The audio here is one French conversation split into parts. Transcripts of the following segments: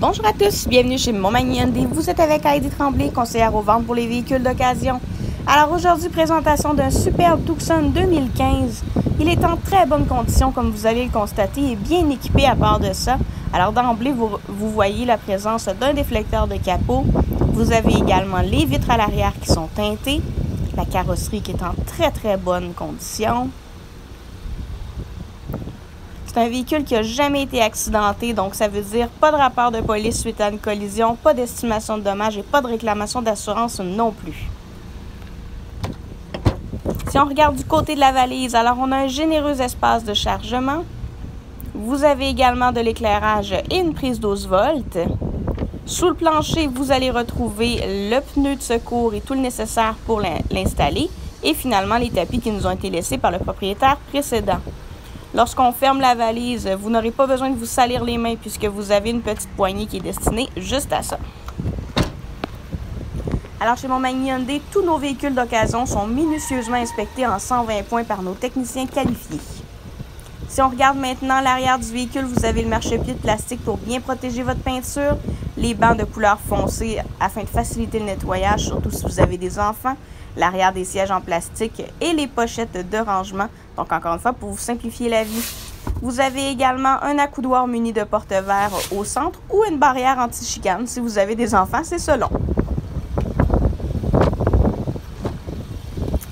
Bonjour à tous, bienvenue chez Montmagny Hyundai. Vous êtes avec Heidi Tremblay, conseillère aux ventes pour les véhicules d'occasion. Alors aujourd'hui, présentation d'un superbe Tucson 2015. Il est en très bonne condition, comme vous allez le constater, et bien équipé à part de ça. Alors d'emblée, vous voyez la présence d'un déflecteur de capot. Vous avez également les vitres à l'arrière qui sont teintées. La carrosserie qui est en très bonne condition. C'est un véhicule qui n'a jamais été accidenté, donc ça veut dire pas de rapport de police suite à une collision, pas d'estimation de dommages et pas de réclamation d'assurance non plus. Si on regarde du côté de la valise, alors on a un généreux espace de chargement. Vous avez également de l'éclairage et une prise 12 volts. Sous le plancher, vous allez retrouver le pneu de secours et tout le nécessaire pour l'installer. Et finalement, les tapis qui nous ont été laissés par le propriétaire précédent. Lorsqu'on ferme la valise, vous n'aurez pas besoin de vous salir les mains puisque vous avez une petite poignée qui est destinée juste à ça. Alors chez Montmagny Hyundai, tous nos véhicules d'occasion sont minutieusement inspectés en 120 points par nos techniciens qualifiés. Si on regarde maintenant l'arrière du véhicule, vous avez le marchepied de plastique pour bien protéger votre peinture, les bancs de couleur foncée afin de faciliter le nettoyage, surtout si vous avez des enfants, l'arrière des sièges en plastique et les pochettes de rangement, donc encore une fois pour vous simplifier la vie. Vous avez également un accoudoir muni de porte-verre au centre ou une barrière anti-chicane si vous avez des enfants, c'est selon.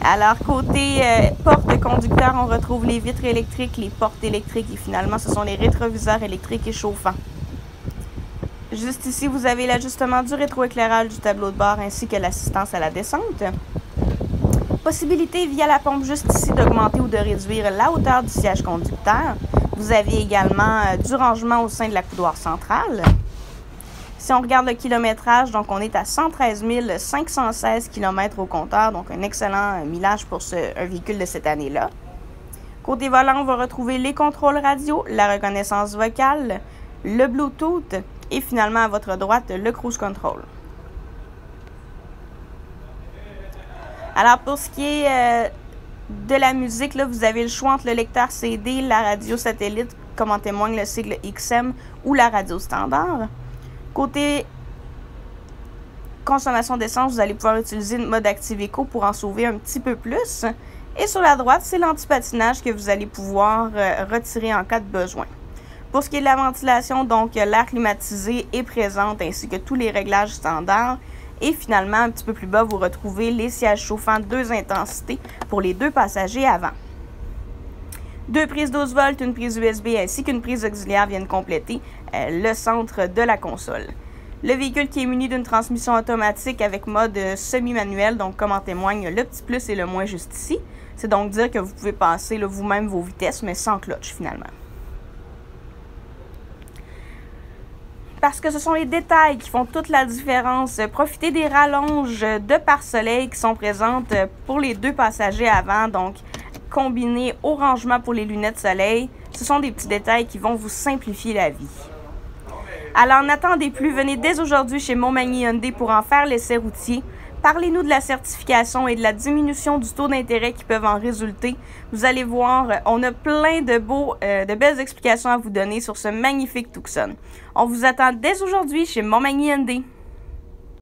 Alors, côté porte-conducteur, on retrouve les vitres électriques, les portes électriques et finalement, ce sont les rétroviseurs électriques et chauffants. Juste ici, vous avez l'ajustement du rétroéclairage du tableau de bord ainsi que l'assistance à la descente. Possibilité via la pompe juste ici d'augmenter ou de réduire la hauteur du siège conducteur. Vous avez également du rangement au sein de l'accoudoir central. Si on regarde le kilométrage, donc on est à 113 516 km au compteur, donc un excellent millage pour un véhicule de cette année-là. Côté volant, on va retrouver les contrôles radio, la reconnaissance vocale, le Bluetooth et finalement à votre droite, le cruise control. Alors pour ce qui est de la musique, là, vous avez le choix entre le lecteur CD, la radio satellite, comme en témoigne le sigle XM ou la radio standard. Côté consommation d'essence, vous allez pouvoir utiliser le mode Active Eco pour en sauver un petit peu plus. Et sur la droite, c'est l'antipatinage que vous allez pouvoir retirer en cas de besoin. Pour ce qui est de la ventilation, donc l'air climatisé est présent ainsi que tous les réglages standards. Et finalement, un petit peu plus bas, vous retrouvez les sièges chauffants 2 intensités pour les 2 passagers avant. 2 prises 12 volts, une prise USB ainsi qu'une prise auxiliaire viennent compléter le centre de la console. Le véhicule qui est muni d'une transmission automatique avec mode semi-manuel, donc comme en témoigne le petit plus et le moins juste ici. C'est donc dire que vous pouvez passer vous-même vos vitesses, mais sans clutch finalement. Parce que ce sont les détails qui font toute la différence. Profitez des rallonges de pare-soleil qui sont présentes pour les 2 passagers avant, donc combinées au rangement pour les lunettes soleil. Ce sont des petits détails qui vont vous simplifier la vie. Alors n'attendez plus, venez dès aujourd'hui chez Montmagny Hyundai pour en faire l'essai routier. Parlez-nous de la certification et de la diminution du taux d'intérêt qui peuvent en résulter. Vous allez voir, on a plein de belles explications à vous donner sur ce magnifique Tucson. On vous attend dès aujourd'hui chez Montmagny Hyundai.